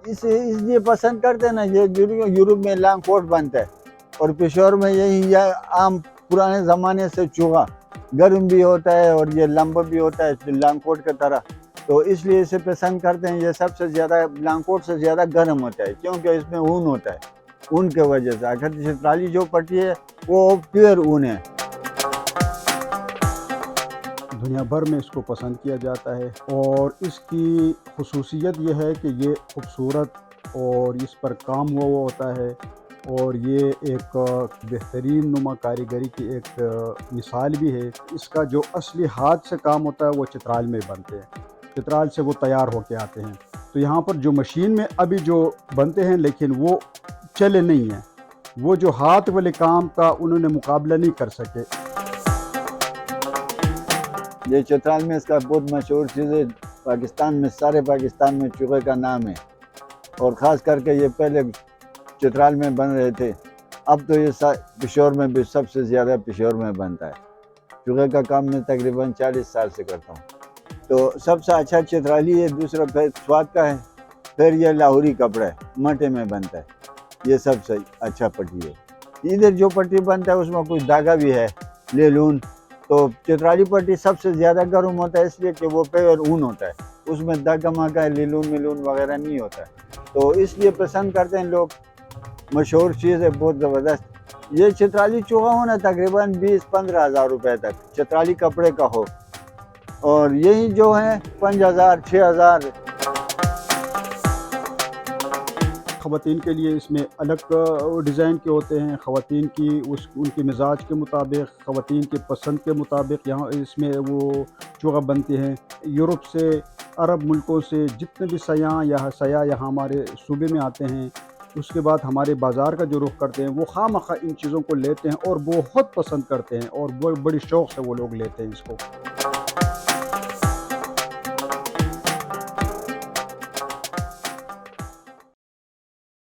اس لیے پسند کرتے ہیں نا، یہ یورپ میں لانگ کوٹ بنتا ہے اور پشاور میں یہی عام پرانے زمانے سے چوہا گرم بھی ہوتا ہے اور یہ لمبا بھی ہوتا ہے لانگ کوٹ کی طرح، تو اس لیے اسے پسند کرتے ہیں۔ یہ سب سے زیادہ لانگ کوٹ سے زیادہ گرم ہوتا ہے کیونکہ اس میں اون ہوتا ہے، اون کی وجہ سے۔ اگر چترالی جو پٹی ہے وہ پیور اون ہے۔ دنیا بھر میں اس کو پسند کیا جاتا ہے اور اس کی خصوصیت یہ ہے کہ یہ خوبصورت اور اس پر کام ہوا ہوتا ہے، اور یہ ایک بہترین نما کاریگری کی ایک مثال بھی ہے۔ اس کا جو اصلی ہاتھ سے کام ہوتا ہے وہ چترال میں بنتے ہیں، چترال سے وہ تیار ہو کے آتے ہیں۔ تو یہاں پر جو مشین میں ابھی جو بنتے ہیں لیکن وہ چلے نہیں ہیں، وہ جو ہاتھ والے کام کا انہوں نے مقابلہ نہیں کر سکے۔ یہ چترال میں اس کا بہت مشہور چیز ہے، پاکستان میں سارے پاکستان میں چوہے کا نام ہے، اور خاص کر کے یہ پہلے چترال میں بن رہے تھے، اب تو یہ پشاور میں بھی سب سے زیادہ پشاور میں بنتا ہے۔ چوہے کا کام میں تقریباً 40 سال سے کرتا ہوں۔ تو سب سے اچھا چترالی ہے، دوسرا پھر سواد کا ہے، پھر یہ لاہوری کپڑا ہے، مٹے میں بنتا ہے، یہ سب سے اچھا پٹی ہے۔ ادھر جو پٹی بنتا ہے اس میں کچھ دھاگا بھی ہے، لیلون۔ تو چترالی پٹی سب سے زیادہ گرم ہوتا ہے اس لیے کہ وہ پیور اون ہوتا ہے، اس میں دھاگا ماگا لیلون ملون وغیرہ نہیں ہوتا ہے، تو اس لیے پسند کرتے ہیں لوگ۔ مشہور چیز ہے، بہت زبردست۔ یہ چترالی چوہا ہونا تقریباً 20-15 ہزار روپے تک چترالی کپڑے کا ہو، اور یہی جو ہیں 5,000-6,000۔ خواتین کے لیے اس میں الگ ڈیزائن کے ہوتے ہیں، خواتین کی ان کے مزاج کے مطابق، خواتین کے پسند کے مطابق یہاں اس میں وہ چوغا بنتے ہیں۔ یورپ سے، عرب ملکوں سے جتنے بھی سیاح یہاں ہمارے صوبے میں آتے ہیں، اس کے بعد ہمارے بازار کا جو رخ کرتے ہیں وہ خواہ مخواہ ان چیزوں کو لیتے ہیں اور بہت پسند کرتے ہیں، اور بڑی شوق سے وہ لوگ لیتے ہیں اس کو۔